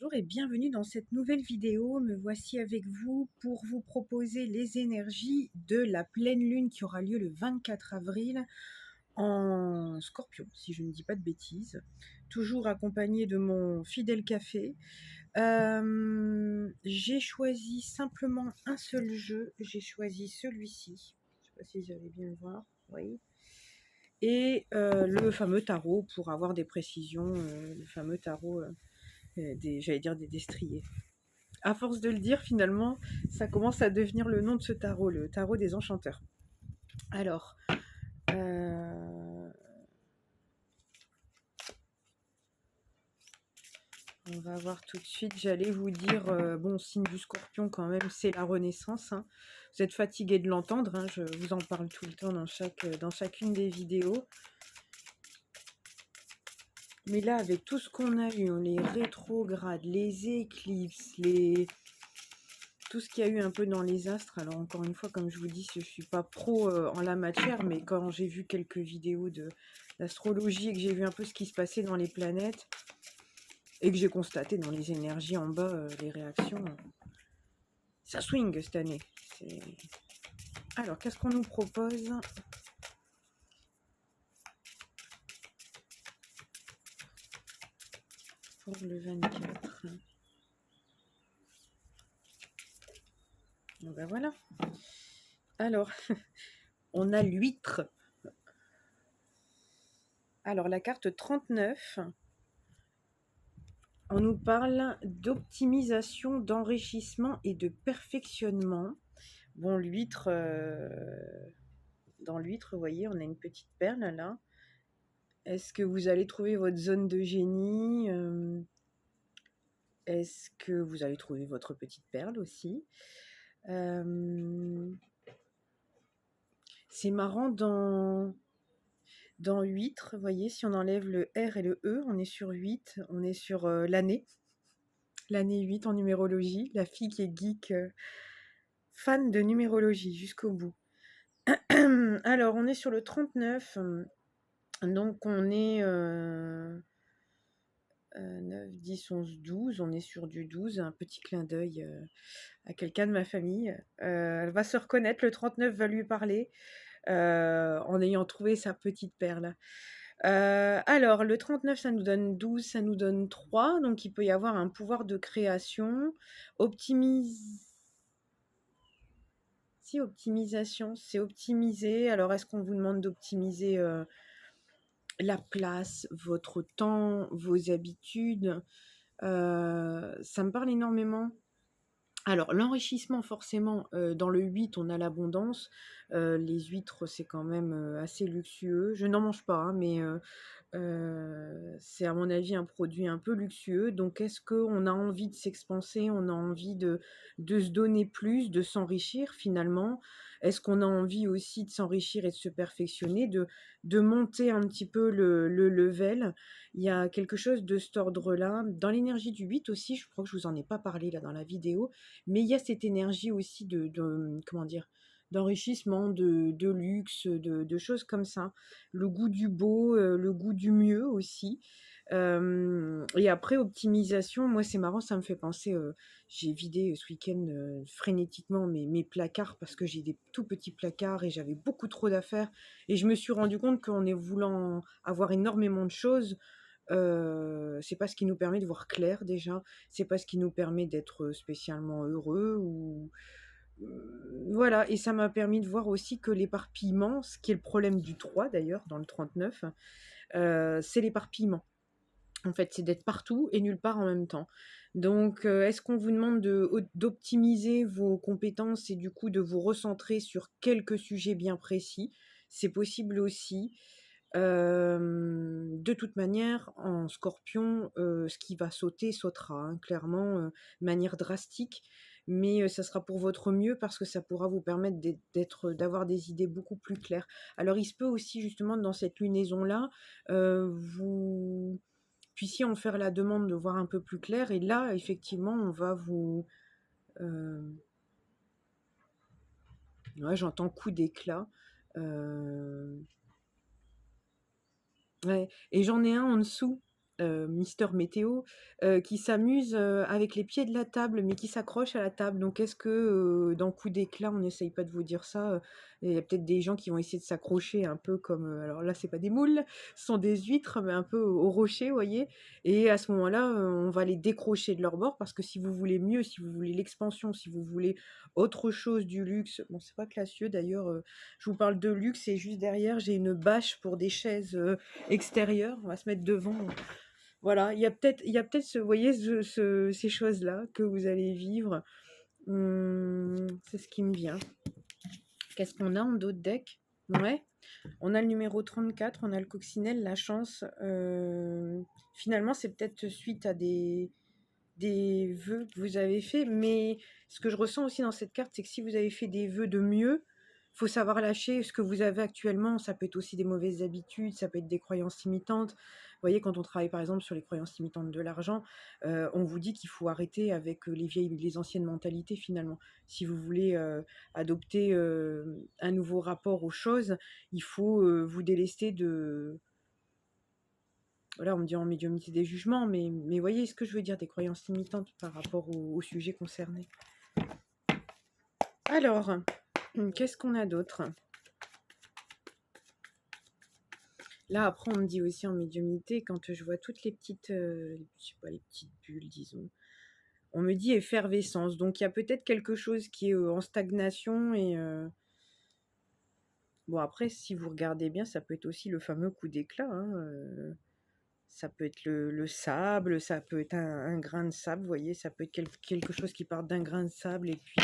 Bonjour et bienvenue dans cette nouvelle vidéo. Me voici avec vous pour vous proposer les énergies de la pleine lune qui aura lieu le 24 avril en Scorpion, si je ne dis pas de bêtises. Toujours accompagnée de mon fidèle café. J'ai choisi simplement un seul jeu. J'ai choisi celui-ci. Je ne sais pas si vous allez bien le voir. Oui. Et le fameux tarot pour avoir des précisions. Le fameux tarot j'allais dire des destriers. À force de le dire, finalement, ça commence à devenir le nom de ce tarot, le tarot des enchanteurs. Alors, on va voir tout de suite. J'allais vous dire, bon, signe du Scorpion quand même, c'est la renaissance. Hein. Vous êtes fatigué de l'entendre, hein, je vous en parle tout le temps dans chacune des vidéos. Mais là, avec tout ce qu'on a eu, les rétrogrades, les éclipses, tout ce qu'il y a eu un peu dans les astres. Alors encore une fois, comme je vous dis, je ne suis pas pro en la matière, mais quand j'ai vu quelques vidéos d'astrologie et que j'ai vu un peu ce qui se passait dans les planètes et que j'ai constaté dans les énergies en bas, les réactions, ça swing cette année. Alors, qu'est-ce qu'on nous propose pour le 24? Bon ben voilà. Alors, on a l'huître. Alors, la carte 39, on nous parle d'optimisation, d'enrichissement et de perfectionnement. Bon, l'huître, dans l'huître, vous voyez, on a une petite perle là. Est-ce que vous allez trouver votre zone de génie? Est-ce que vous allez trouver votre petite perle aussi? C'est marrant dans huître, vous voyez, si on enlève le R et le E, on est sur 8, on est sur l'année 8 en numérologie, la fille qui est geek, fan de numérologie jusqu'au bout. Alors, on est sur le 39, donc on est 9, 10, 11, 12, on est sur du 12, un petit clin d'œil à quelqu'un de ma famille. Elle va se reconnaître, le 39 va lui parler en ayant trouvé sa petite perle. Alors, le 39, ça nous donne 12, ça nous donne 3, donc il peut y avoir un pouvoir de création. Optimisation, c'est optimiser. Alors, est-ce qu'on vous demande d'optimiser la place, votre temps, vos habitudes? Ça me parle énormément. Alors, l'enrichissement, forcément, dans le 8, on a l'abondance. Les huîtres, c'est quand même assez luxueux. Je n'en mange pas, hein, mais c'est à mon avis un produit un peu luxueux. Donc est-ce qu'on a envie de s'expanser, on a envie de se donner plus, de s'enrichir finalement? Est-ce qu'on a envie aussi de s'enrichir et de se perfectionner, de monter un petit peu le level? Il y a quelque chose de cet ordre-là. Dans l'énergie du 8 aussi, je crois que je vous en ai pas parlé là dans la vidéo, mais il y a cette énergie aussi comment dire, d'enrichissement, de luxe, de choses comme ça. Le goût du beau, le goût du mieux aussi. Et après, optimisation, moi c'est marrant, ça me fait penser, j'ai vidé ce week-end frénétiquement mes placards parce que j'ai des tout petits placards et j'avais beaucoup trop d'affaires. Et je me suis rendu compte qu'en est voulant avoir énormément de choses, c'est pas ce qui nous permet de voir clair déjà, c'est pas ce qui nous permet d'être spécialement heureux ou voilà. Et ça m'a permis de voir aussi que l'éparpillement, ce qui est le problème du 3 d'ailleurs dans le 39, c'est l'éparpillement. En fait, c'est d'être partout et nulle part en même temps. Donc, est-ce qu'on vous demande d'optimiser vos compétences et du coup de vous recentrer sur quelques sujets bien précis? C'est possible aussi. De toute manière, en Scorpion, ce qui va sauter, sautera, hein, clairement, de manière drastique. Mais ça sera pour votre mieux parce que ça pourra vous permettre d'avoir des idées beaucoup plus claires. Alors, il se peut aussi, justement, dans cette lunaison-là, vous puissiez en faire la demande de voir un peu plus clair. Et là, effectivement, on va vous... ouais, j'entends coup d'éclat. Ouais. Et j'en ai un en dessous. Mister Météo, qui s'amuse, avec les pieds de la table, mais qui s'accroche à la table. Donc est-ce que, dans Coup d'éclat, on n'essaye pas de vous dire ça, il y a peut-être des gens qui vont essayer de s'accrocher un peu comme, alors là, c'est pas des moules, ce sont des huîtres, mais un peu au rocher, vous voyez? Et à ce moment-là, on va les décrocher de leur bord parce que si vous voulez mieux, si vous voulez l'expansion, si vous voulez autre chose, du luxe, bon, c'est pas classieux d'ailleurs, je vous parle de luxe et juste derrière, j'ai une bâche pour des chaises, extérieures. On va se mettre devant. Voilà, il y a peut-être vous voyez, ces choses-là que vous allez vivre. C'est ce qui me vient. Qu'est-ce qu'on a en d'autres decks? Ouais, on a le numéro 34, on a le coccinelle, la chance. Finalement, c'est peut-être suite à des vœux que vous avez fait, mais ce que je ressens aussi dans cette carte, c'est que si vous avez fait des vœux de mieux, faut savoir lâcher ce que vous avez actuellement. Ça peut être aussi des mauvaises habitudes, ça peut être des croyances limitantes. Vous voyez, quand on travaille par exemple sur les croyances limitantes de l'argent, on vous dit qu'il faut arrêter avec les anciennes mentalités finalement. Si vous voulez adopter un nouveau rapport aux choses, il faut vous délester de, voilà, on me dit en médiumnité des jugements, mais voyez ce que je veux dire, des croyances limitantes par rapport au sujet concerné. Alors, qu'est-ce qu'on a d'autre? Là, après, on me dit aussi en médiumnité, quand je vois toutes les petites, je sais pas, les petites bulles, disons, on me dit effervescence. Donc, il y a peut-être quelque chose qui est en stagnation et... Bon, après, si vous regardez bien, ça peut être aussi le fameux coup d'éclat, hein, ça peut être le sable, ça peut être un grain de sable, vous voyez, ça peut être quelque chose qui part d'un grain de sable et puis...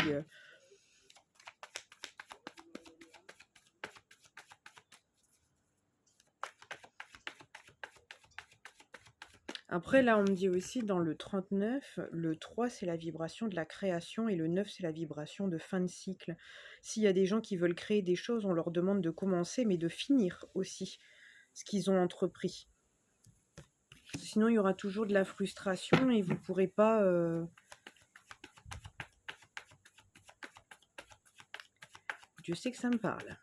Après, là, on me dit aussi dans le 39, le 3, c'est la vibration de la création et le 9, c'est la vibration de fin de cycle. S'il y a des gens qui veulent créer des choses, on leur demande de commencer, mais de finir aussi ce qu'ils ont entrepris. Sinon, il y aura toujours de la frustration et vous ne pourrez pas... Dieu sait que ça me parle.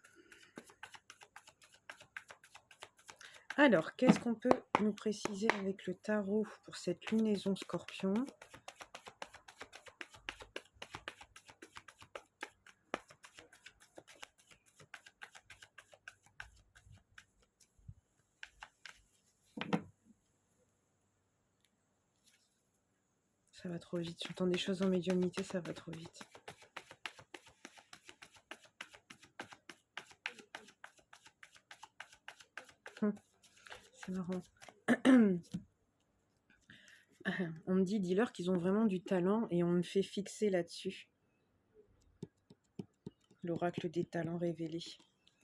Alors, qu'est-ce qu'on peut nous préciser avec le tarot pour cette lunaison Scorpion ? Ça va trop vite. J'entends des choses en médiumnité, ça va trop vite. C'est marrant. On me dit, dis-leur qu'ils ont vraiment du talent et on me fait fixer là-dessus. L'oracle des talents révélés.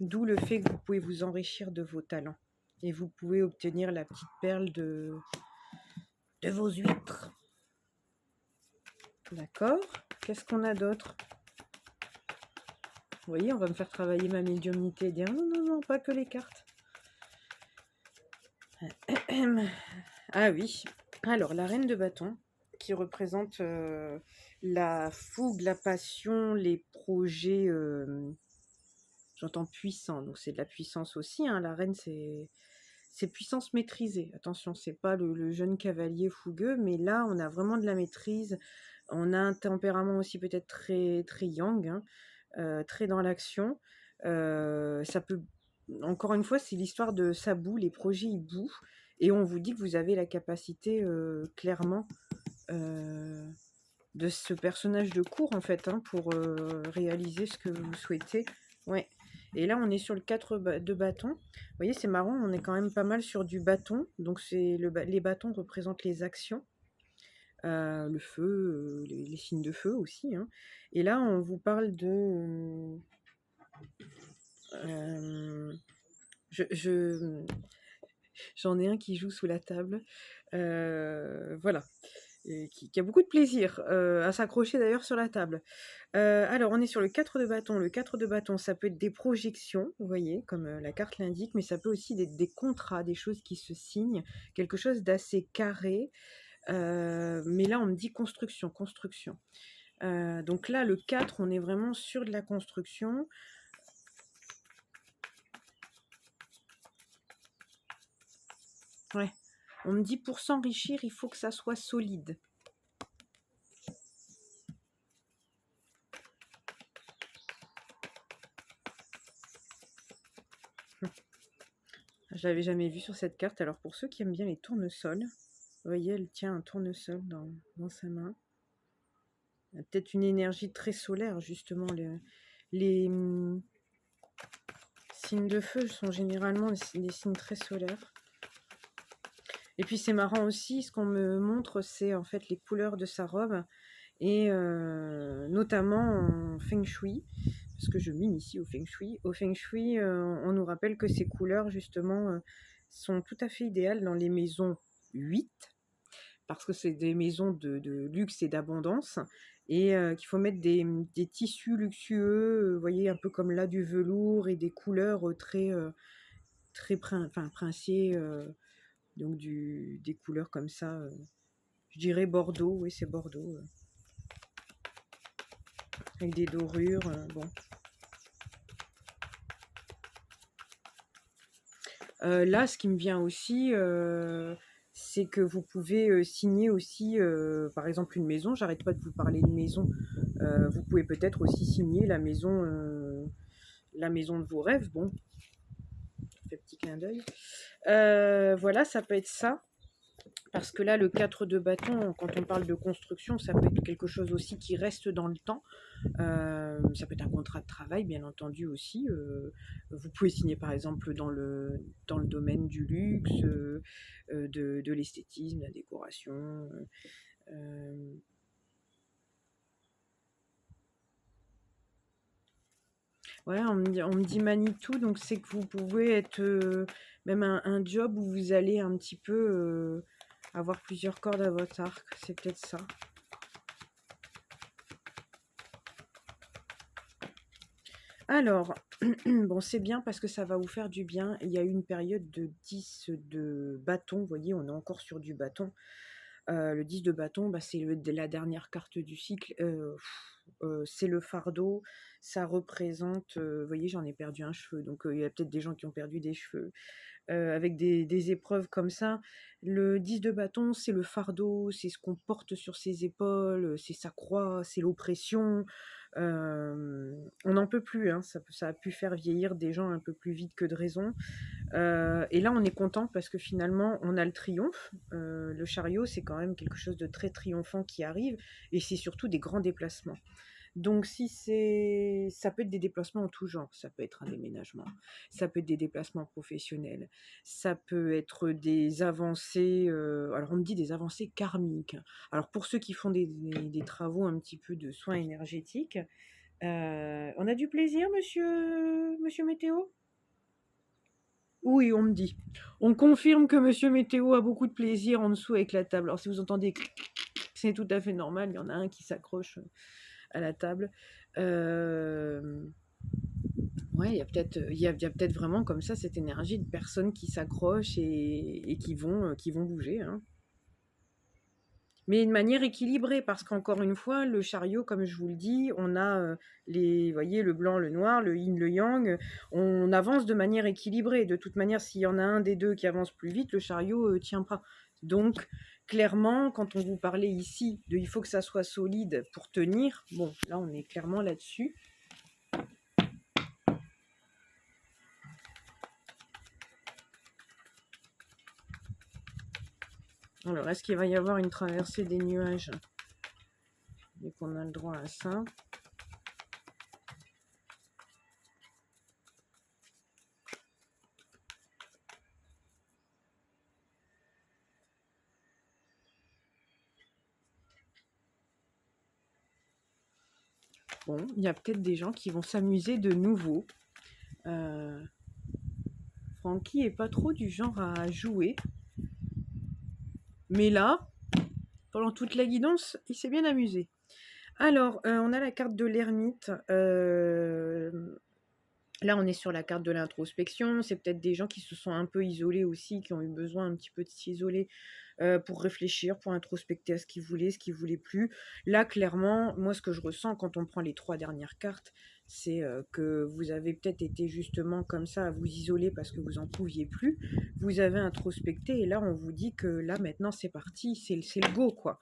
D'où le fait que vous pouvez vous enrichir de vos talents. Et vous pouvez obtenir la petite perle de vos huîtres. D'accord. Qu'est-ce qu'on a d'autre? Vous voyez, on va me faire travailler ma médiumnité. Dire non, non, non, pas que les cartes. Ah oui. Alors, la reine de bâton, qui représente la fougue, la passion, les projets, j'entends puissants, donc c'est de la puissance aussi, hein. La reine, c'est puissance maîtrisée. Attention, c'est pas le jeune cavalier fougueux, mais là, on a vraiment de la maîtrise. On a un tempérament aussi peut-être très, très yang, hein, très dans l'action. Ça peut, encore une fois, c'est l'histoire de ça boue, les projets ils bouent, et on vous dit que vous avez la capacité clairement de ce personnage de cour en fait, hein, pour réaliser ce que vous souhaitez. Ouais. Et là, on est sur le 4 de bâton. Vous voyez, c'est marrant, on est quand même pas mal sur du bâton. Donc, les bâtons représentent les actions, le feu, les signes de feu aussi, hein. Et là, on vous parle de... j'en ai un qui joue sous la table. Voilà. Qui a beaucoup de plaisir à s'accrocher d'ailleurs sur la table. Alors, on est sur le 4 de bâton. Le 4 de bâton, ça peut être des projections, vous voyez, comme la carte l'indique, mais ça peut aussi être des contrats, des choses qui se signent, quelque chose d'assez carré. Mais là, on me dit construction, construction. Donc là, le 4, on est vraiment sur de la construction. Ouais. On me dit pour s'enrichir, il faut que ça soit solide. Je l'avais jamais vu sur cette carte. Alors pour ceux qui aiment bien les tournesols, vous voyez, elle tient un tournesol dans sa main. Il y a peut-être une énergie très solaire, justement. Les signes de feu sont généralement des signes très solaires. Et puis c'est marrant aussi, ce qu'on me montre, c'est en fait les couleurs de sa robe, et notamment en Feng Shui, parce que je m'initie au Feng Shui. Au Feng Shui, on nous rappelle que ces couleurs, justement, sont tout à fait idéales dans les maisons 8, parce que c'est des maisons de luxe et d'abondance, et qu'il faut mettre des tissus luxueux, vous voyez, un peu comme là du velours, et des couleurs très princier, donc des couleurs comme ça, je dirais Bordeaux, oui c'est Bordeaux, avec des dorures, bon. Là, ce qui me vient aussi, c'est que vous pouvez signer aussi, par exemple, une maison. J'arrête pas de vous parler de maison. Vous pouvez peut-être aussi signer la maison de vos rêves. Bon, je fais petit clin d'œil. Voilà, ça peut être ça. Parce que là, le 4 de bâton, quand on parle de construction, ça peut être quelque chose aussi qui reste dans le temps. Ça peut être un contrat de travail, bien entendu aussi. Vous pouvez signer par exemple dans le domaine du luxe, de l'esthétisme, la décoration. Ouais, on me dit Manitou, donc c'est que vous pouvez être même un job où vous allez un petit peu avoir plusieurs cordes à votre arc. C'est peut-être ça. Alors, bon, c'est bien parce que ça va vous faire du bien. Il y a eu une période de 10 de bâton. Vous voyez, on est encore sur du bâton. Le 10 de bâton, bah, c'est la dernière carte du cycle. C'est le fardeau. Ça représente, vous voyez, j'en ai perdu un cheveu. Donc, il y a peut-être des gens qui ont perdu des cheveux. Avec des épreuves comme ça. Le 10 de bâton, c'est le fardeau, c'est ce qu'on porte sur ses épaules, c'est sa croix, c'est l'oppression. On n'en peut plus, hein, ça a pu faire vieillir des gens un peu plus vite que de raison. Et là, on est content parce que finalement, on a le triomphe. Le chariot, c'est quand même quelque chose de très triomphant qui arrive, et c'est surtout des grands déplacements. Donc ça peut être des déplacements en tout genre, ça peut être un déménagement, ça peut être des déplacements professionnels, ça peut être des avancées, alors on me dit des avancées karmiques. Alors pour ceux qui font des travaux un petit peu de soins énergétiques, on a du plaisir, monsieur Météo? Oui, on me dit. On confirme que monsieur Météo a beaucoup de plaisir en dessous avec la table. Alors si vous entendez c'est tout à fait normal, il y en a un qui s'accroche à la table. Ouais, il y a peut-être vraiment comme ça cette énergie de personnes qui s'accrochent et qui vont bouger, hein. Mais de manière équilibrée, parce qu'encore une fois, le chariot, comme je vous le dis, on a vous voyez, le blanc, le noir, le yin, le yang. On avance de manière équilibrée. De toute manière, s'il y en a un des deux qui avance plus vite, le chariot ne tient pas. Donc, clairement, quand on vous parlait ici de il faut que ça soit solide pour tenir, bon, là, on est clairement là-dessus. Alors, est-ce qu'il va y avoir une traversée des nuages? Dès qu'on a le droit à ça. Bon, il y a peut-être des gens qui vont s'amuser de nouveau. Francky est pas trop du genre à jouer. Mais là, pendant toute la guidance, il s'est bien amusé. Alors, on a la carte de l'ermite. Là, on est sur la carte de l'introspection. C'est peut-être des gens qui se sont un peu isolés aussi, qui ont eu besoin un petit peu de s'isoler pour réfléchir, pour introspecter à ce qu'ils voulaient plus. Là, clairement, moi, ce que je ressens quand on prend les 3 dernières cartes, c'est que vous avez peut-être été justement comme ça à vous isoler parce que vous en pouviez plus. Vous avez introspecté et là, on vous dit que là, maintenant, c'est parti, c'est le go, quoi.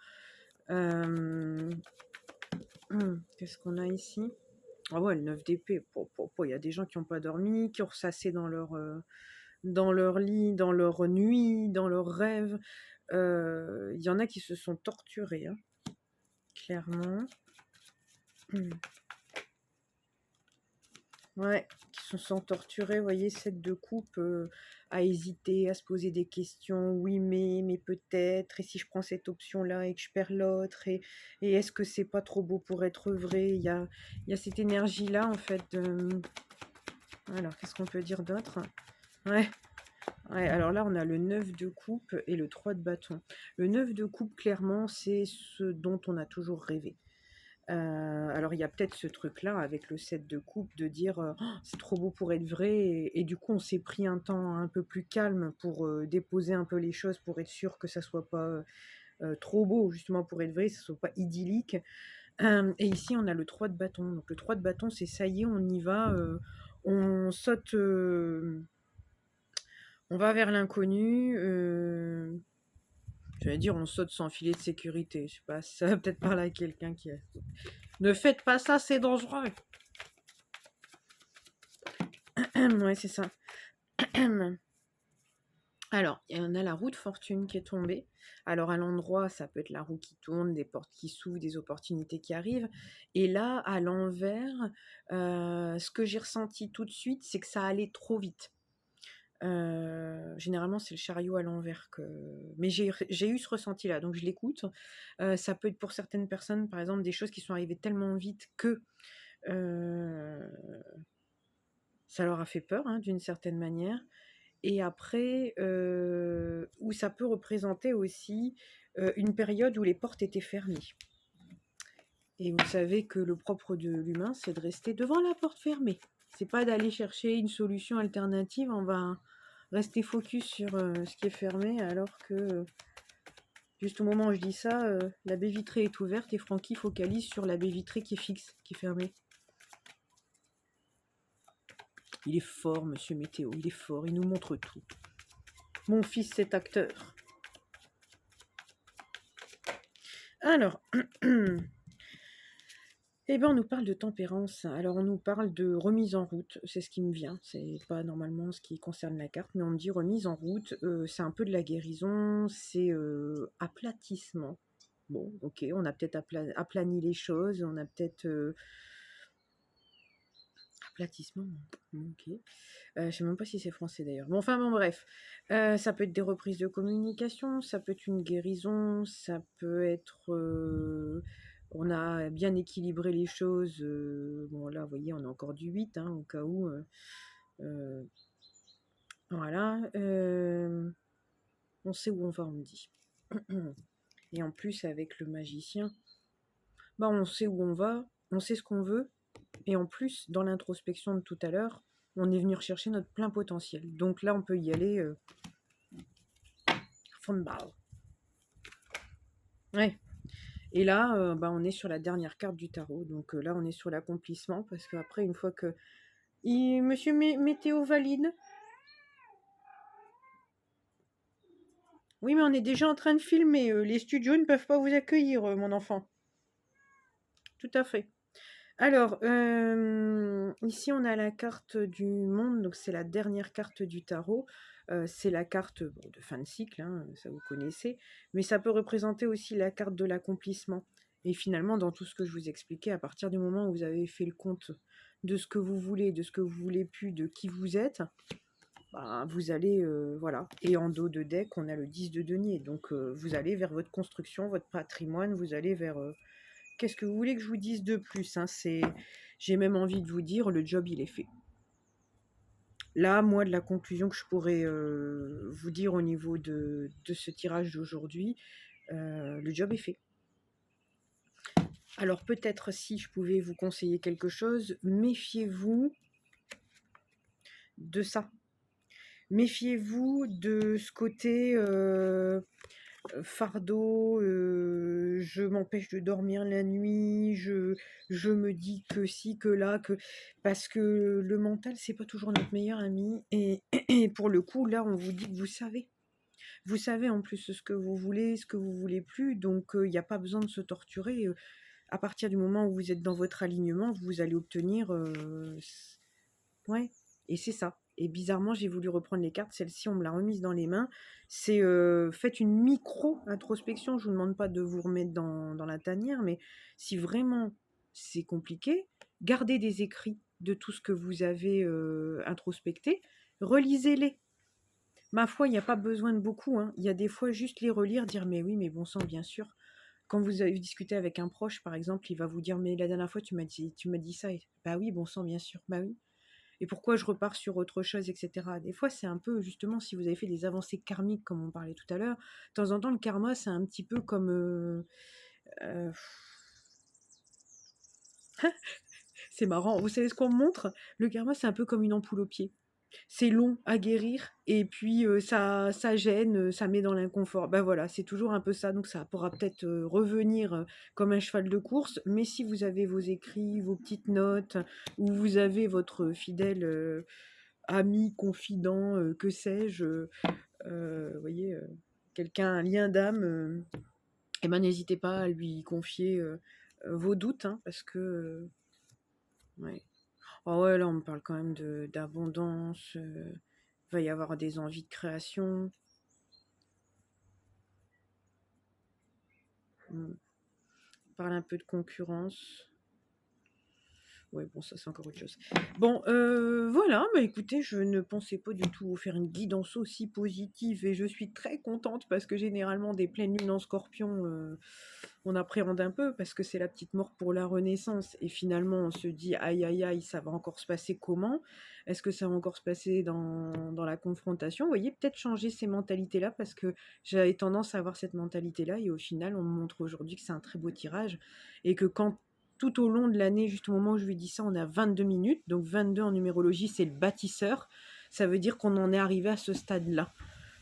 Qu'est-ce qu'on a ici? Ah ouais, le 9 d'épée. Il y a des gens qui n'ont pas dormi, qui ont ressassé dans leur lit, dans leur nuit, dans leurs rêves. Il y en a qui se sont torturés, hein, clairement. Ouais, qui se sont torturés, vous voyez, 7 de coupe, à hésiter, à se poser des questions. Oui, mais peut-être, et si je prends cette option-là et que je perds l'autre, et est-ce que c'est pas trop beau pour être vrai? Il y a cette énergie-là, en fait. Alors, qu'est-ce qu'on peut dire d'autre? Ouais. Ouais, alors là, on a le 9 de coupe et le 3 de bâton. Le 9 de coupe, clairement, c'est ce dont on a toujours rêvé. Alors, il y a peut-être ce truc-là avec le 7 de coupe de dire oh, c'est trop beau pour être vrai. Et du coup, on s'est pris un temps un peu plus calme pour déposer un peu les choses, pour être sûr que ça soit pas trop beau, justement pour être vrai, que ça soit pas idyllique. Et ici, on a le 3 de bâton. Donc, le 3 de bâton, c'est ça y est, on y va. On saute. On va vers l'inconnu. J'allais dire, on saute sans filet de sécurité. Je sais pas, ça va peut-être parler à quelqu'un qui a... Ne faites pas ça, c'est dangereux. Ouais, c'est ça. Alors, il y en a la roue de fortune qui est tombée. Alors, à l'endroit, ça peut être la roue qui tourne, des portes qui s'ouvrent, des opportunités qui arrivent. Et là, à l'envers, ce que j'ai ressenti tout de suite, c'est que ça allait trop vite. Généralement, c'est le chariot à l'envers que... Mais j'ai eu ce ressenti-là, donc je l'écoute. Ça peut être pour certaines personnes, par exemple, des choses qui sont arrivées tellement vite que ça leur a fait peur, hein, d'une certaine manière. Et après, où ça peut représenter aussi une période où les portes étaient fermées. Et vous savez que le propre de l'humain, c'est de rester devant la porte fermée. C'est pas d'aller chercher une solution alternative, on va rester focus sur ce qui est fermé, alors que juste au moment où je dis ça, la baie vitrée est ouverte et Francky focalise sur la baie vitrée qui est fixe, qui est fermée. Il est fort, monsieur Météo, il est fort, il nous montre tout. Mon fils, c'est acteur. Alors, eh ben, on nous parle de tempérance. Alors, on nous parle de remise en route. C'est ce qui me vient. C'est pas normalement ce qui concerne la carte, mais on me dit remise en route. C'est un peu de la guérison. C'est aplatissement. Bon, ok, on a peut-être aplani les choses. On a peut-être aplatissement. Ok. Je sais même pas si c'est français d'ailleurs. Bon, enfin, bon, bref. Ça peut être des reprises de communication. Ça peut être une guérison. Ça peut être on a bien équilibré les choses. Bon, là, vous voyez, on a encore du 8, hein, au cas où. Voilà. On sait où on va, on me dit. Et en plus, avec le magicien, bah, on sait où on va, on sait ce qu'on veut. Et en plus, dans l'introspection de tout à l'heure, on est venu rechercher notre plein potentiel. Donc là, on peut y aller fond de balle. Ouais. Et là, bah, on est sur la dernière carte du tarot. Donc là, on est sur l'accomplissement. Parce qu'après, une fois que... Monsieur Météo valide. Oui, mais on est déjà en train de filmer. Les studios ne peuvent pas vous accueillir, mon enfant. Tout à fait. Alors, ici, on a la carte du monde. Donc, c'est la dernière carte du tarot. C'est la carte de fin de cycle, hein, ça vous connaissez. Mais ça peut représenter aussi la carte de l'accomplissement. Et finalement, dans tout ce que je vous expliquais, à partir du moment où vous avez fait le compte de ce que vous voulez, de ce que vous voulez plus, de qui vous êtes, bah, vous allez, voilà. Et en dos de deck, on a le 10 de denier. Donc, vous allez vers votre construction, votre patrimoine, vous allez vers... qu'est-ce que vous voulez que je vous dise de plus, hein? J'ai même envie de vous dire, le job, il est fait. Là, moi, de la conclusion que je pourrais vous dire au niveau de ce tirage d'aujourd'hui, le job est fait. Alors peut-être si je pouvais vous conseiller quelque chose, méfiez-vous de ça. Méfiez-vous de ce côté fardeau, je m'empêche de dormir la nuit, je me dis que si, que là, que... Parce que le mental, c'est pas toujours notre meilleur ami. Et pour le coup, là, on vous dit que vous savez. Vous savez en plus ce que vous voulez, ce que vous voulez plus, donc il n'y a pas besoin de se torturer. À partir du moment où vous êtes dans votre alignement, vous allez obtenir... ouais, et c'est ça. Et bizarrement, j'ai voulu reprendre les cartes. Celle-ci, on me l'a remise dans les mains. C'est faites une micro-introspection. Je ne vous demande pas de vous remettre dans la tanière, mais si vraiment c'est compliqué, gardez des écrits de tout ce que vous avez introspecté. Relisez-les. Ma foi, il n'y a pas besoin de beaucoup. Hein. Il y a des fois juste les relire, dire mais oui, mais bon sang, bien sûr. Quand vous avez discuté avec un proche, par exemple, il va vous dire mais la dernière fois tu m'as dit ça. Bah oui, bon sang, bien sûr. Bah oui. Et pourquoi je repars sur autre chose, etc. Des fois, c'est un peu, justement, si vous avez fait des avancées karmiques, comme on parlait tout à l'heure, de temps en temps, le karma, c'est un petit peu comme... euh, c'est marrant, vous savez ce qu'on me montre? Le karma, c'est un peu comme une ampoule au pied. C'est long à guérir, et puis ça gêne, ça met dans l'inconfort. Ben voilà, c'est toujours un peu ça, donc ça pourra peut-être revenir comme un cheval de course, mais si vous avez vos écrits, vos petites notes, ou vous avez votre fidèle ami, confident, que sais-je, vous voyez, quelqu'un, un lien d'âme, eh ben n'hésitez pas à lui confier vos doutes, hein, parce que, ouais. Oh ouais, là on me parle quand même d'abondance, il va y avoir des envies de création. On parle un peu de concurrence. Ouais, bon, ça c'est encore autre chose. Bon, voilà, bah écoutez, je ne pensais pas du tout vous faire une guidance aussi positive et je suis très contente parce que généralement des pleines lunes en scorpion, on appréhende un peu parce que c'est la petite mort pour la renaissance et finalement on se dit aïe aïe aïe, ça va encore se passer comment? Est-ce que ça va encore se passer dans la confrontation? Vous voyez, peut-être changer ces mentalités-là parce que j'avais tendance à avoir cette mentalité-là et au final on me montre aujourd'hui que c'est un très beau tirage et que quand tout au long de l'année, juste au moment où je lui dis ça, on a 22 minutes. Donc 22 en numérologie, c'est le bâtisseur. Ça veut dire qu'on en est arrivé à ce stade-là,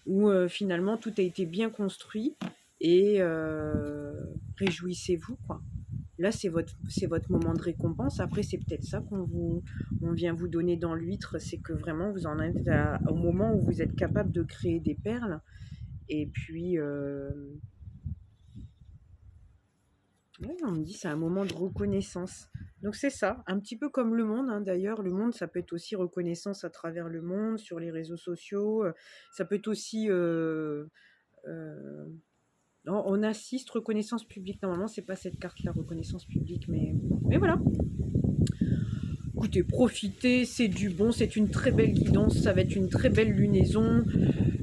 où finalement tout a été bien construit. Et réjouissez-vous, quoi. Là, c'est votre moment de récompense. Après, c'est peut-être ça on vient vous donner dans l'huître. C'est que vraiment, vous en êtes au moment où vous êtes capable de créer des perles. Et puis... ouais, on me dit c'est un moment de reconnaissance. Donc c'est ça, un petit peu comme le monde, hein. D'ailleurs, le monde, ça peut être aussi reconnaissance à travers le monde, sur les réseaux sociaux. Ça peut être aussi... on assiste, reconnaissance publique. Normalement, c'est pas cette carte-là, reconnaissance publique, mais voilà. Écoutez, profitez, c'est du bon, c'est une très belle guidance, ça va être une très belle lunaison.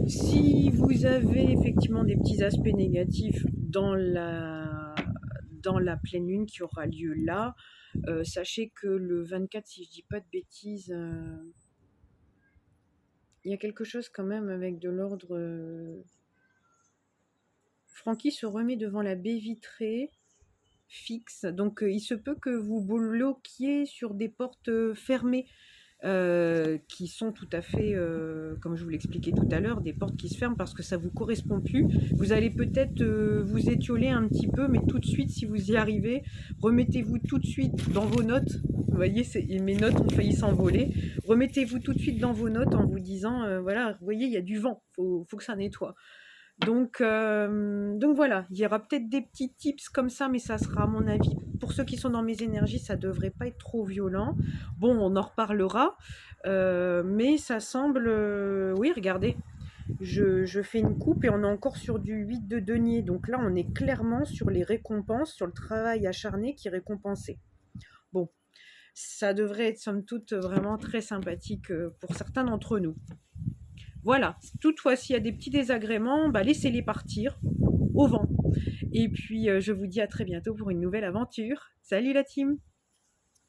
Si vous avez effectivement des petits aspects négatifs dans la pleine lune qui aura lieu là, sachez que le 24, si je dis pas de bêtises, il y a quelque chose quand même avec de l'ordre... Francky se remet devant la baie vitrée fixe, donc il se peut que vous bloquiez sur des portes fermées. Qui sont tout à fait, comme je vous l'expliquais tout à l'heure, des portes qui se ferment parce que ça ne vous correspond plus. Vous allez peut-être vous étioler un petit peu, mais tout de suite, si vous y arrivez, remettez-vous tout de suite dans vos notes. Vous voyez, mes notes ont failli s'envoler. Remettez-vous tout de suite dans vos notes en vous disant, voilà, vous voyez, il y a du vent, faut que ça nettoie. Donc voilà, il y aura peut-être des petits tips comme ça, mais ça sera à mon avis. Pour ceux qui sont dans mes énergies, ça devrait pas être trop violent. Bon, on en reparlera, mais ça semble... oui, regardez, je fais une coupe et on est encore sur du 8 de denier. Donc là, on est clairement sur les récompenses, sur le travail acharné qui est récompensé. Bon, ça devrait être somme toute vraiment très sympathique pour certains d'entre nous. Voilà, toutefois, s'il y a des petits désagréments, bah, laissez-les partir au vent. Et puis, je vous dis à très bientôt pour une nouvelle aventure. Salut la team!